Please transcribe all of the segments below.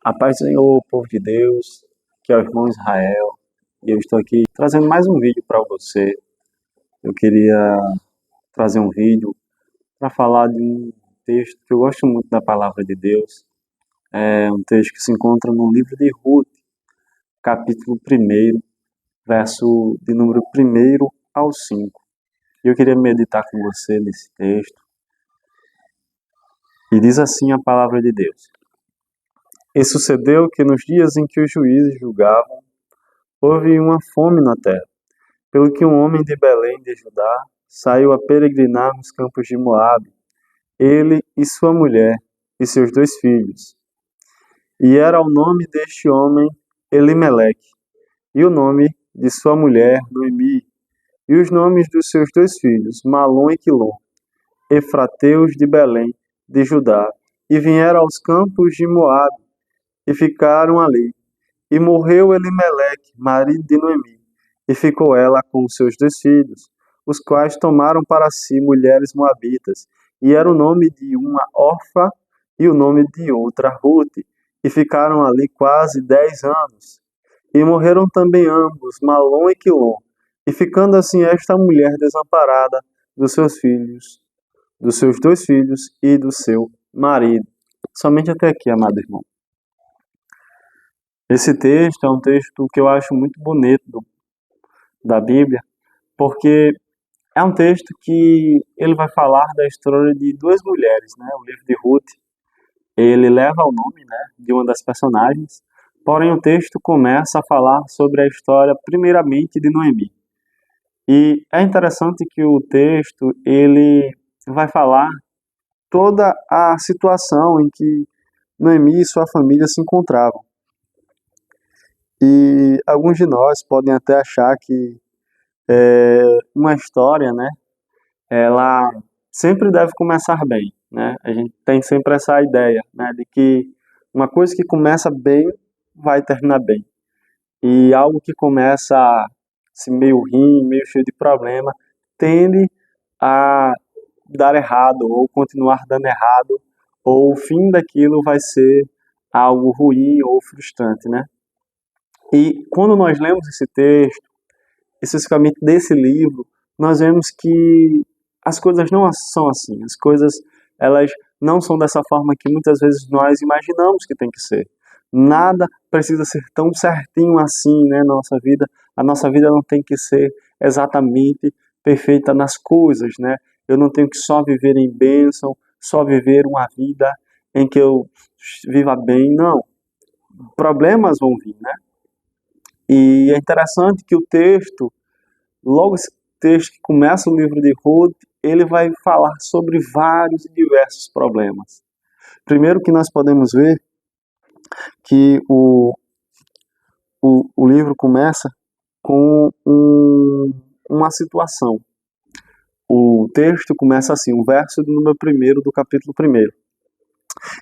A paz do Senhor, povo de Deus, que é o irmão Israel, e eu estou aqui trazendo mais um vídeo para você. Eu queria trazer um vídeo para falar de um texto que eu gosto muito da palavra de Deus. É um texto que se encontra no livro de Ruth, capítulo 1, verso de número 1 ao 5. E eu queria meditar com você nesse texto. E diz assim a palavra de Deus: E sucedeu que nos dias em que os juízes julgavam, houve uma fome na terra, pelo que um homem de Belém de Judá saiu a peregrinar nos campos de Moabe, ele e sua mulher e seus 2 filhos. E era o nome deste homem Elimeleque, e o nome de sua mulher Noemi, e os nomes dos seus 2 filhos, Malom e Quilom, efrateus de Belém de Judá, e vieram aos campos de Moabe, e ficaram ali. E morreu Elimeleque, marido de Noemi, e ficou ela com os seus 2 filhos, os quais tomaram para si mulheres moabitas, e era o nome de uma Orfa e o nome de outra Ruth, e ficaram ali quase 10 anos. E morreram também ambos, Malom e Quilom, e ficando assim esta mulher desamparada dos seus filhos, dos seus 2 filhos e do seu marido. Somente até aqui, amado irmão. Esse texto é um texto que eu acho muito bonito da Bíblia, porque é um texto que ele vai falar da história de 2 mulheres, né? O livro de Ruth, ele leva o nome, né, de uma das personagens, porém o texto começa a falar sobre a história primeiramente de Noemi. E é interessante que o texto ele vai falar toda a situação em que Noemi e sua família se encontravam. E alguns de nós podem até achar que uma história, né, ela sempre deve começar bem, né? A gente tem sempre essa ideia, né, de que uma coisa que começa bem vai terminar bem. E algo que começa assim, meio ruim, meio cheio de problema, tende a dar errado ou continuar dando errado, ou o fim daquilo vai ser algo ruim ou frustrante, né? E quando nós lemos esse texto, especificamente desse livro, nós vemos que as coisas não são assim. As coisas, elas não são dessa forma que muitas vezes nós imaginamos que tem que ser. Nada precisa ser tão certinho assim, né, na nossa vida. A nossa vida não tem que ser exatamente perfeita nas coisas, né? Eu não tenho que só viver em bênção, só viver uma vida em que eu viva bem, não. Problemas vão vir, né? E é interessante que o texto, logo esse texto que começa o livro de Ruth, ele vai falar sobre vários e diversos problemas. Primeiro que nós podemos ver que o livro começa com uma situação. O texto começa assim, o verso do número 1 do capítulo 1.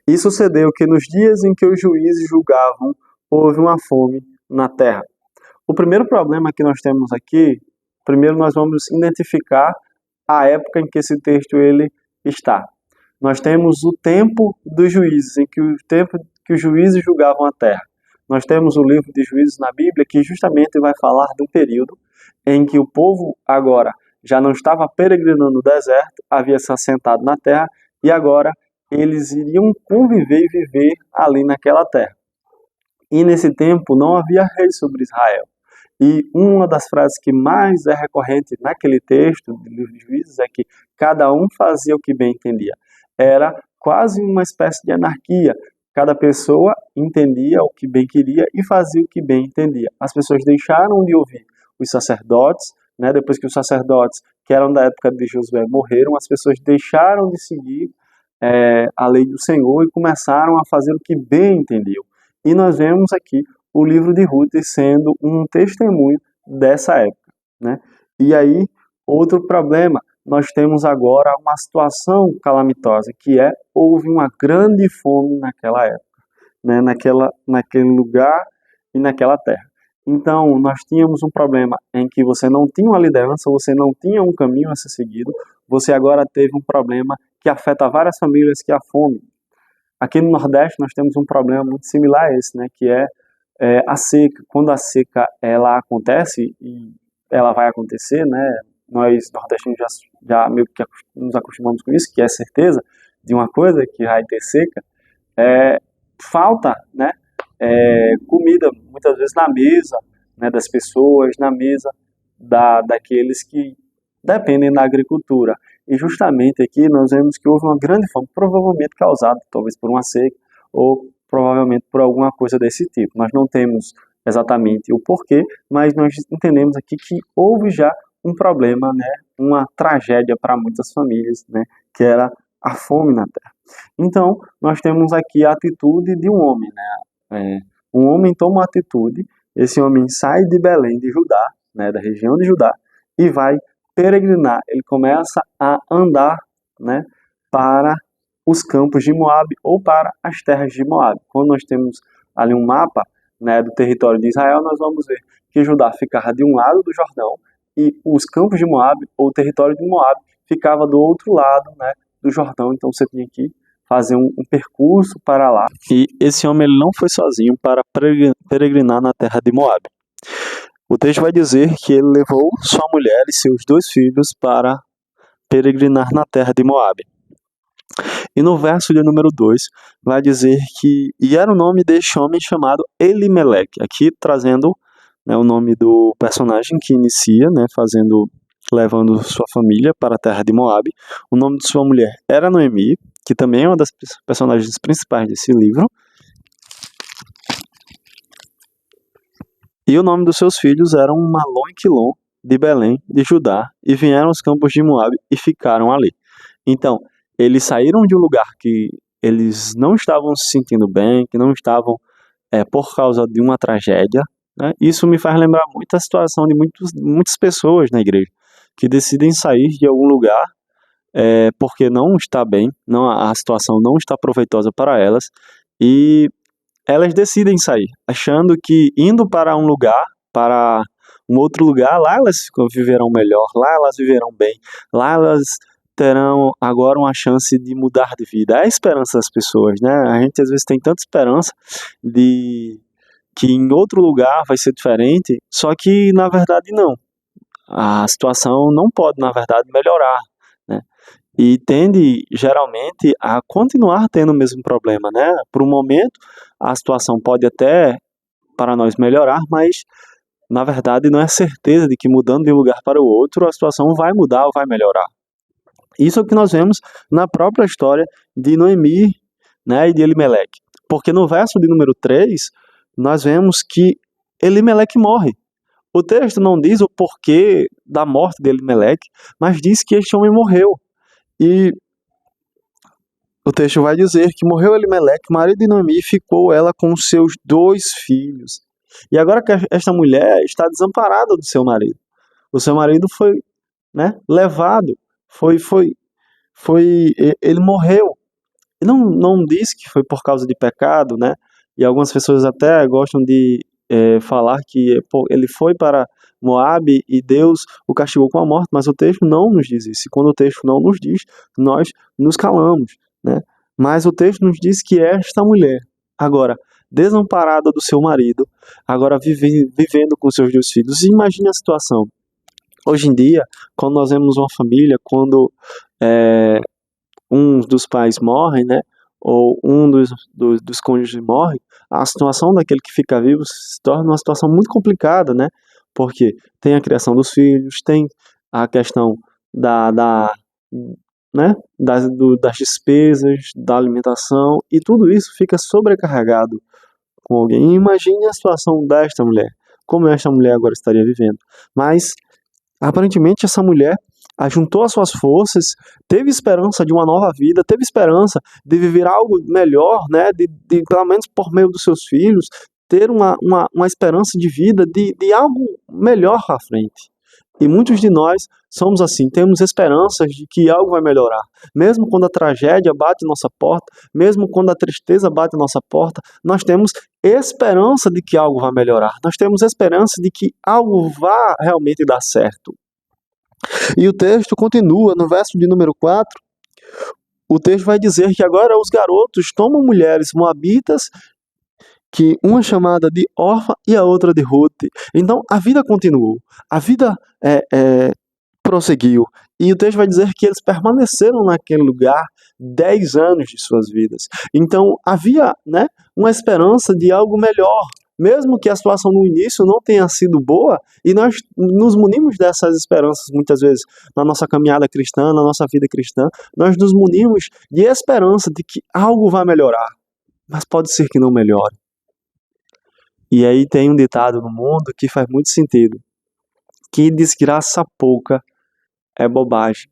E sucedeu que nos dias em que os juízes julgavam, houve uma fome na terra. O primeiro problema que nós temos aqui, primeiro nós vamos identificar a época em que esse texto ele está. Nós temos o tempo dos juízes, em que o tempo que os juízes julgavam a terra. Nós temos o livro de Juízes na Bíblia, que justamente vai falar de um período em que o povo agora já não estava peregrinando no deserto, havia se assentado na terra, e agora eles iriam conviver e viver ali naquela terra. E nesse tempo não havia rei sobre Israel. E uma das frases que mais é recorrente naquele texto do livro de Juízes é que cada um fazia o que bem entendia. Era quase uma espécie de anarquia. Cada pessoa entendia o que bem queria e fazia o que bem entendia. As pessoas deixaram de ouvir os sacerdotes, né? Depois que os sacerdotes, que eram da época de Josué, morreram, as pessoas deixaram de seguir a lei do Senhor e começaram a fazer o que bem entendiam. E nós vemos aqui o livro de Ruth sendo um testemunho dessa época, né? E aí, outro problema, nós temos agora uma situação calamitosa, que houve uma grande fome naquela época, né? Naquele lugar e naquela terra. Então, nós tínhamos um problema em que você não tinha uma liderança, você não tinha um caminho a ser seguido, você agora teve um problema que afeta várias famílias, que é a fome. Aqui no Nordeste nós temos um problema muito similar a esse, né, que é a seca. Quando a seca ela acontece, e ela vai acontecer, né, nós nordestinos já meio que nos acostumamos com isso, que é certeza de uma coisa, que vai ter seca, falta, né, comida, muitas vezes na mesa, né, das pessoas, na mesa daqueles que dependem da agricultura. E justamente aqui nós vemos que houve uma grande fome, provavelmente causada talvez por uma seca ou provavelmente por alguma coisa desse tipo. Nós não temos exatamente o porquê, mas nós entendemos aqui que houve já um problema, né, uma tragédia para muitas famílias, né, que era a fome na terra. Então, nós temos aqui a atitude de um homem, né, um homem toma uma atitude, esse homem sai de Belém de Judá, né, da região de Judá, e vai peregrinar. Ele começa a andar, né, para os campos de Moabe ou para as terras de Moabe. Quando nós temos ali um mapa, né, do território de Israel, nós vamos ver que Judá ficava de um lado do Jordão e os campos de Moabe ou o território de Moabe ficava do outro lado, né, do Jordão. Então você tinha que fazer um percurso para lá. E esse homem ele não foi sozinho para peregrinar na terra de Moabe. O texto vai dizer que ele levou sua mulher e seus 2 filhos para peregrinar na terra de Moabe. E no verso de número 2 vai dizer que, e era o nome deste homem chamado Elimeleque, aqui trazendo, né, o nome do personagem que inicia, né, levando sua família para a terra de Moabe. O nome de sua mulher era Noemi, que também é uma das personagens principais desse livro. E o nome dos seus filhos eram Malom e Quilom, de Belém, de Judá, e vieram aos campos de Moabe e ficaram ali. Então, eles saíram de um lugar que eles não estavam se sentindo bem, que não estavam por causa de uma tragédia, né? Isso me faz lembrar muito a situação de muitas pessoas na igreja, que decidem sair de algum lugar porque não está bem, a situação não está proveitosa para elas, e elas decidem sair, achando que indo para um lugar, para um outro lugar, lá elas viverão melhor, lá elas viverão bem, lá elas terão agora uma chance de mudar de vida. É a esperança das pessoas, né? A gente às vezes tem tanta esperança de que em outro lugar vai ser diferente, só que na verdade não. A situação não pode, na verdade, melhorar, né? E tende, geralmente, a continuar tendo o mesmo problema, né? Por um momento, a situação pode até, para nós, melhorar, mas, na verdade, não é certeza de que mudando de um lugar para o outro, a situação vai mudar ou vai melhorar. Isso é o que nós vemos na própria história de Noemi, né, e de Elimeleque. Porque no verso de número 3, nós vemos que Elimeleque morre. O texto não diz o porquê da morte de Elimeleque, mas diz que este homem morreu. E o texto vai dizer que morreu Elimeleque, marido de Noemi, e ficou ela com seus 2 filhos. E agora que esta mulher está desamparada do seu marido. O seu marido foi, né, levado, ele morreu. E não diz que foi por causa de pecado, né? E algumas pessoas até gostam de falar que ele foi para Moabe e Deus o castigou com a morte, mas o texto não nos diz isso. E quando o texto não nos diz, nós nos calamos, né? Mas o texto nos diz que esta mulher, agora desamparada do seu marido, agora vivendo com seus 2 filhos. E imagine a situação. Hoje em dia, quando nós vemos uma família, quando um dos pais morre, né, ou um dos cônjuges morre, a situação daquele que fica vivo se torna uma situação muito complicada, né, porque tem a criação dos filhos, tem a questão né, das despesas, da alimentação, e tudo isso fica sobrecarregado com alguém. E imagine a situação desta mulher, como esta mulher agora estaria vivendo. Mas, aparentemente, essa mulher ajuntou as suas forças, teve esperança de uma nova vida, teve esperança de viver algo melhor, né, de pelo menos por meio dos seus filhos, ter uma esperança de vida, de algo melhor à frente. E muitos de nós somos assim, temos esperanças de que algo vai melhorar. Mesmo quando a tragédia bate nossa porta, mesmo quando a tristeza bate nossa porta, nós temos esperança de que algo vai melhorar. Nós temos esperança de que algo vá realmente dar certo. E o texto continua no verso de número 4, o texto vai dizer que agora os garotos tomam mulheres moabitas, que uma chamada de Orfa e a outra de Ruth. Então a vida continuou, a vida prosseguiu. E o texto vai dizer que eles permaneceram naquele lugar 10 anos de suas vidas. Então havia, né, uma esperança de algo melhor. Mesmo que a situação no início não tenha sido boa, e nós nos munimos dessas esperanças muitas vezes na nossa caminhada cristã, na nossa vida cristã, nós nos munimos de esperança de que algo vai melhorar, mas pode ser que não melhore. E aí tem um ditado no mundo que faz muito sentido: que desgraça pouca é bobagem.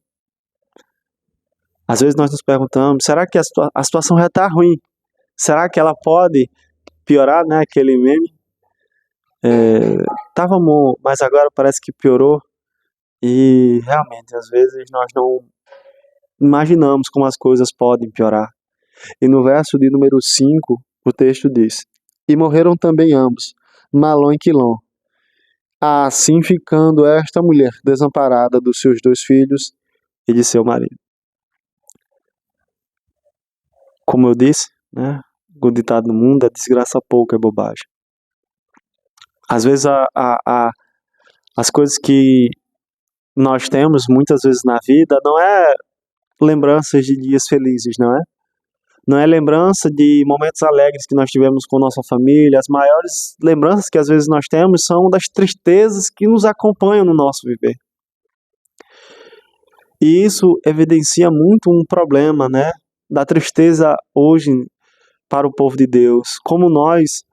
Às vezes nós nos perguntamos, será que a situação já está ruim? Será que ela pode piorar, né? Aquele meme. Tava bom, mas agora parece que piorou. E realmente, às vezes nós não imaginamos como as coisas podem piorar. E no verso de número 5, o texto diz: E morreram também ambos, Malom e Quilom. Assim ficando esta mulher desamparada dos seus 2 filhos e de seu marido. Como eu disse, né? O ditado no mundo é desgraça pouco, é bobagem. Às vezes as coisas que nós temos muitas vezes na vida não é lembranças de dias felizes, não é? Não é lembrança de momentos alegres que nós tivemos com nossa família. As maiores lembranças que às vezes nós temos são das tristezas que nos acompanham no nosso viver. E isso evidencia muito um problema, né? Da tristeza hoje para o povo de Deus. Como nós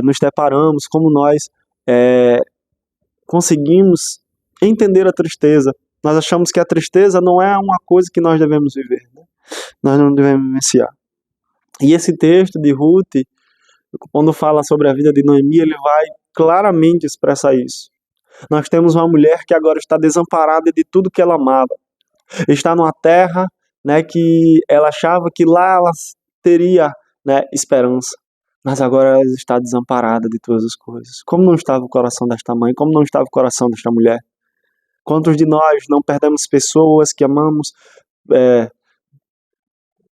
nos deparamos, como nós conseguimos entender a tristeza. Nós achamos que a tristeza não é uma coisa que nós devemos viver, né? Nós não devemos vivenciar. E esse texto de Ruth, quando fala sobre a vida de Noemi, ele vai claramente expressar isso. Nós temos uma mulher que agora está desamparada de tudo que ela amava. Está numa terra, né, que ela achava que lá ela teria, né, esperança. Mas agora ela está desamparada de todas as coisas. Como não estava o coração desta mãe? Como não estava o coração desta mulher? Quantos de nós não perdemos pessoas que amamos,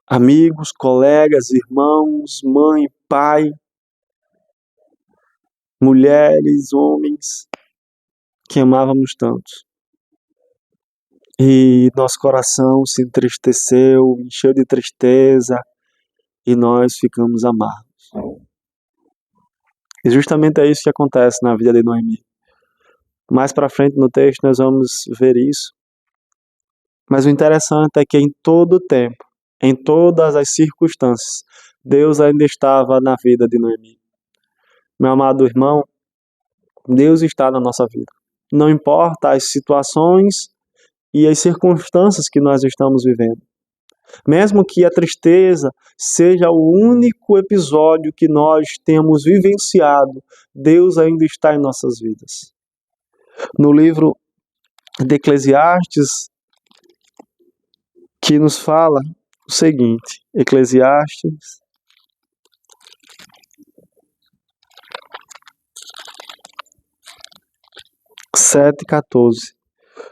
amigos, colegas, irmãos, mãe, pai, mulheres, homens, que amávamos tanto. E nosso coração se entristeceu, encheu de tristeza, e nós ficamos amargos. E justamente é isso que acontece na vida de Noemi. Mais para frente no texto nós vamos ver isso. Mas o interessante é que em todo o tempo, em todas as circunstâncias, Deus ainda estava na vida de Noemi. Meu amado irmão, Deus está na nossa vida. Não importa as situações e as circunstâncias que nós estamos vivendo. Mesmo que a tristeza seja o único episódio que nós temos vivenciado, Deus ainda está em nossas vidas. No livro de Eclesiastes, que nos fala o seguinte, Eclesiastes 7:14.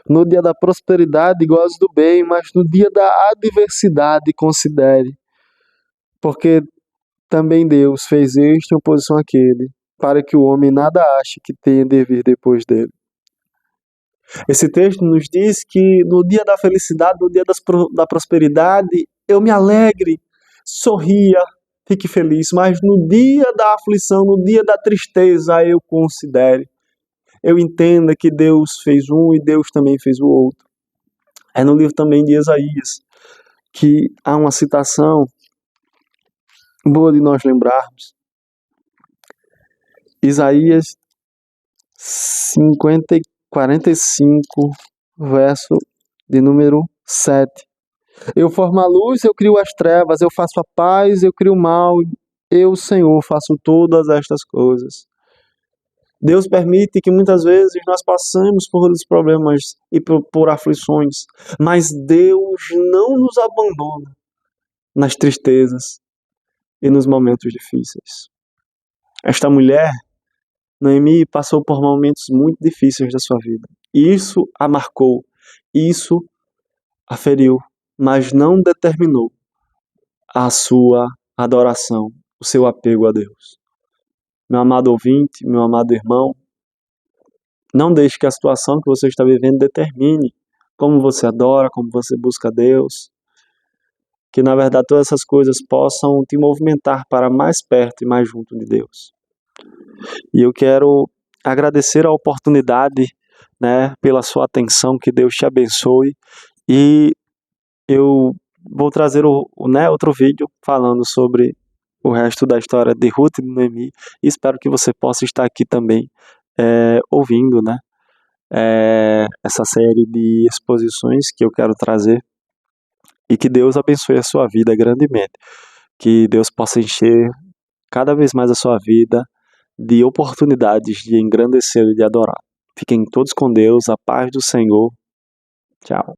No dia da prosperidade goze do bem, mas no dia da adversidade considere, porque também Deus fez este em oposição àquele, para que o homem nada ache que tenha de vir depois dele. Esse texto nos diz que no dia da felicidade, no dia da prosperidade, eu me alegre, sorria, fique feliz, mas no dia da aflição, no dia da tristeza, eu considere, eu entenda que Deus fez um e Deus também fez o outro. É no livro também de Isaías que há uma citação boa de nós lembrarmos. Isaías 45, verso de número 7. Eu formo a luz, eu crio as trevas, eu faço a paz, eu crio o mal, eu, Senhor, faço todas estas coisas. Deus permite que muitas vezes nós passemos por problemas e por aflições, mas Deus não nos abandona nas tristezas e nos momentos difíceis. Esta mulher, Noemi, passou por momentos muito difíceis da sua vida. Isso a marcou, isso a feriu, mas não determinou a sua adoração, o seu apego a Deus. Meu amado ouvinte, meu amado irmão, não deixe que a situação que você está vivendo determine como você adora, como você busca Deus. Que na verdade todas essas coisas possam te movimentar para mais perto e mais junto de Deus. E eu quero agradecer a oportunidade, né, pela sua atenção, que Deus te abençoe. E eu vou trazer outro vídeo falando sobre o resto da história de Ruth e de Noemi. E espero que você possa estar aqui também ouvindo, né, essa série de exposições que eu quero trazer. E que Deus abençoe a sua vida grandemente. Que Deus possa encher cada vez mais a sua vida de oportunidades de engrandecer e de adorar. Fiquem todos com Deus, a paz do Senhor. Tchau.